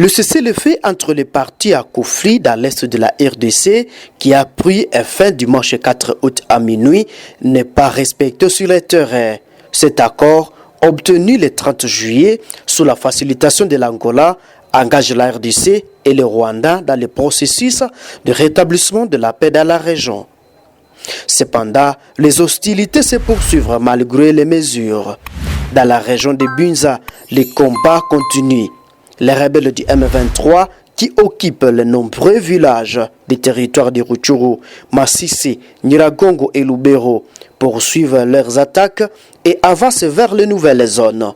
Le cessez-le-feu entre les partis à Koufri dans l'est de la RDC, qui a pris fin dimanche 4 août à minuit, n'est pas respecté sur le terrain. Cet accord, obtenu le 30 juillet sous la facilitation de l'Angola, engage la RDC et le Rwanda dans le processus de rétablissement de la paix dans la région. Cependant, les hostilités se poursuivent malgré les mesures. Dans la région de Bunza, les combats continuent. Les rebelles du M23 qui occupent les nombreux villages des territoires de Rutshuru, Masisi, Nyiragongo et Lubero poursuivent leurs attaques et avancent vers les nouvelles zones.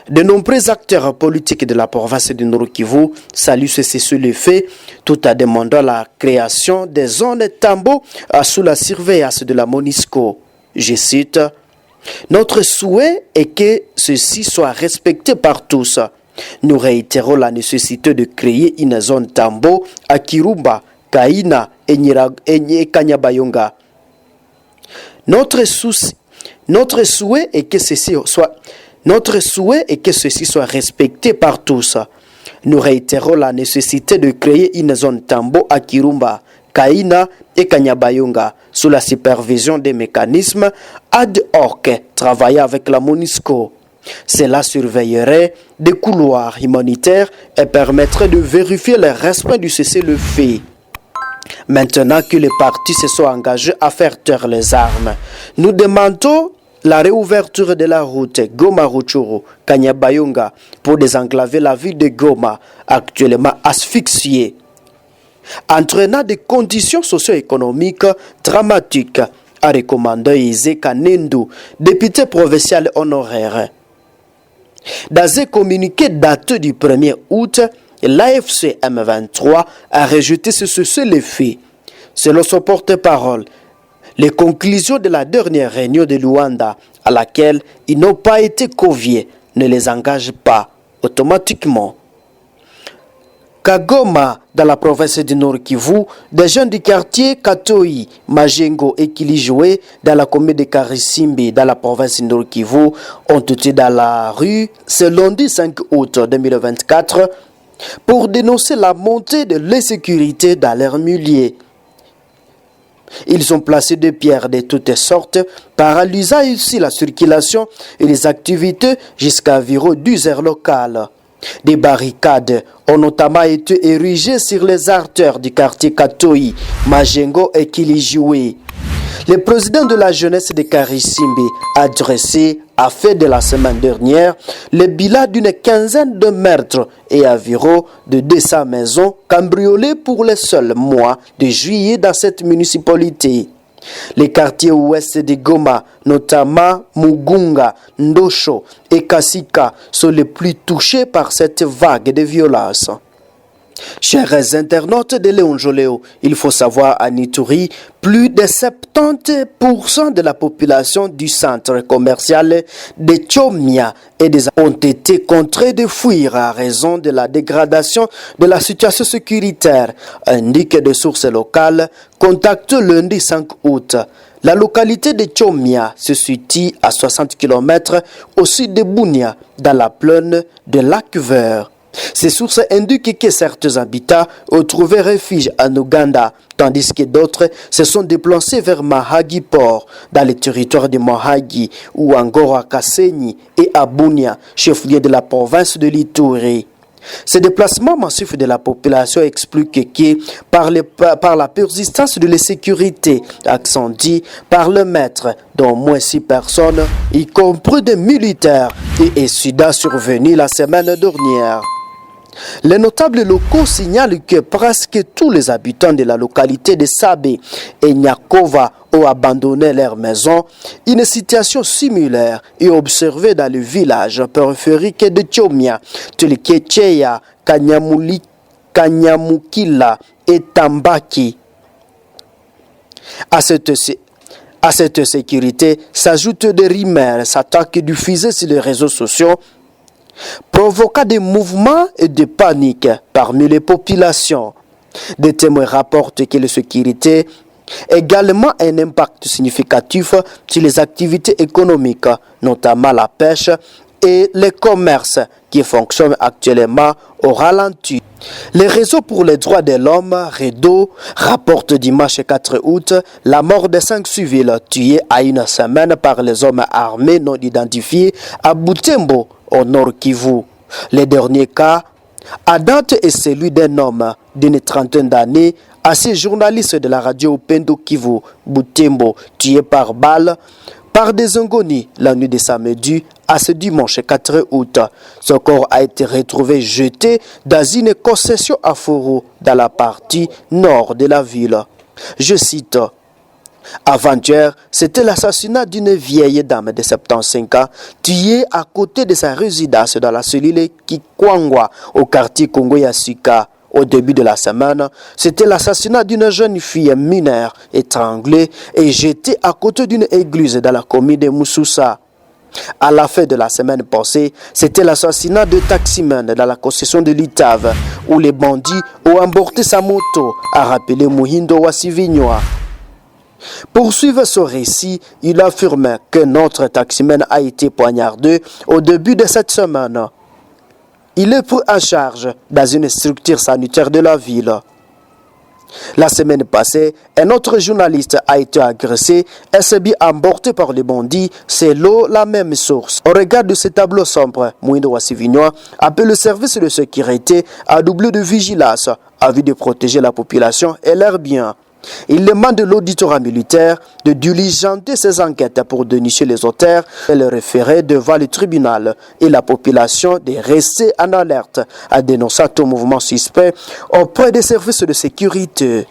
De nombreux acteurs politiques de la province du Nord-Kivu saluent ce cessez-le-feu tout en demandant la création des zones Tambo sous la surveillance de la MONUSCO. Je cite, « Notre souhait est que ceci soit respecté par tous. Nous réitérons la nécessité de créer une zone Tambo à Kirumba, Kaina et Kanyabayonga. Notre souhait est que ceci soit respecté par tous. Nous réitérons la nécessité de créer une zone Tambo à Kirumba, Kaina et Kanyabayonga sous la supervision des mécanismes ad hoc travaillant avec la MONUSCO. Cela surveillerait des couloirs humanitaires et permettrait de vérifier le respect du cessez-le-feu. Maintenant que les partis se sont engagés à faire taire les armes, nous demandons la réouverture de la route Goma-Rutshuru, Kanyabayonga pour désenclaver la ville de Goma, actuellement asphyxiée, entraînant des conditions socio-économiques dramatiques, a recommandé Isé Kanendu, député provincial honoraire. Dans un communiqué daté du 1er août, l'AFC M23 a rejeté ce cessez-le-feu. Selon son porte-parole, les conclusions de la dernière réunion de Luanda, à laquelle ils n'ont pas été conviés, ne les engagent pas automatiquement. Kagoma, dans la province du Nord-Kivu, des jeunes du quartier Katoi, Majengo et Kilijoué, dans la commune de Karisimbi, dans la province du Nord-Kivu, ont été dans la rue ce lundi 5 août 2024 pour dénoncer la montée de l'insécurité dans leur milieu. Ils ont placé des pierres de toutes sortes, paralysant ici la circulation et les activités jusqu'à environ 10 heures locales. Des barricades ont notamment été érigées sur les artères du quartier Katoi, Majengo et Kilijoué. Le président de la jeunesse de Karisimbi a fait de la semaine dernière le bilan d'une quinzaine de meurtres et environ de 200 maisons cambriolées pour le seul mois de juillet dans cette municipalité. Les quartiers ouest de Goma, notamment Mugunga, Ndosho et Kasika, sont les plus touchés par cette vague de violence. Chers internautes de Léon Joléo, il faut savoir à Nituri, plus de 70% de la population du centre commercial de Tchomia ont été contraints de fuir à raison de la dégradation de la situation sécuritaire, indiquent des sources locales contactées lundi 5 août. La localité de Tchomia se situe à 60 km au sud de Bunia, dans la plaine de Lac-Vert. Ces sources indiquent que certains habitants ont trouvé refuge en Ouganda, tandis que d'autres se sont déplacés vers Mahagi Port, dans le territoire de Mahagi, ou encore à Kasenyi et à Bunia, chef-lieu de la province de l'Ituri. Ces déplacements massifs de la population expliquent que par la persistance de l'insécurité, accent dit par le maître d'au moins 6 personnes, y compris des militaires, et incidents survenus la semaine dernière. Les notables locaux signalent que presque tous les habitants de la localité de Sabé et Nyakova ont abandonné leur maison. Une situation similaire est observée dans le village périphérique de Tchomia, tel que Tcheya, Kanyamukila et Tambaki. À cette sécurité s'ajoutent des rumeurs, s'attaquent diffusées sur les réseaux sociaux, provoquant des mouvements et des paniques parmi les populations. Des témoins rapportent que la sécurité a également un impact significatif sur les activités économiques, notamment la pêche, et les commerces qui fonctionnent actuellement au ralenti. Le réseau pour les droits de l'homme, REDO, rapporte dimanche 4 août la mort de 5 civils tués à une semaine par les hommes armés non identifiés à Butembo, au Nord Kivu. Le dernier cas à date est celui d'un homme d'une trentaine d'années, ancien journaliste de la radio Pendo Kivu, Butembo, tué par balle par des Ngoni la nuit de samedi à ce dimanche 4 août. Son corps a été retrouvé jeté dans une concession à Foro dans la partie nord de la ville. Je cite: avant-hier, c'était l'assassinat d'une vieille dame de 75 ans tuée à côté de sa résidence dans la cellule Kikwangwa au quartier Congo-Yasuka. Au début de la semaine, c'était l'assassinat d'une jeune fille mineure étranglée et jetée à côté d'une église dans la commune de Moussoussa. À la fin de la semaine passée, c'était l'assassinat de taximan dans la concession de l'Itave où les bandits ont emporté sa moto, a rappelé Muhindo Wasivinyoa. Pour suivre ce récit, il affirme que notre taximan a été poignardé au début de cette semaine. Il est pris en charge dans une structure sanitaire de la ville. La semaine passée, un autre journaliste a été agressé et s'est bien emporté par les bandits, selon la même source. Au regard de ce tableau sombre, Muhindo Wasivinyoa appelle le service de sécurité à doubler de vigilance afin de protéger la population et leurs biens. Il demande l'auditorat militaire de diligenter ses enquêtes pour dénicher les auteurs et les référer devant le tribunal et la population de rester en alerte à dénoncer tout mouvement suspect auprès des services de sécurité.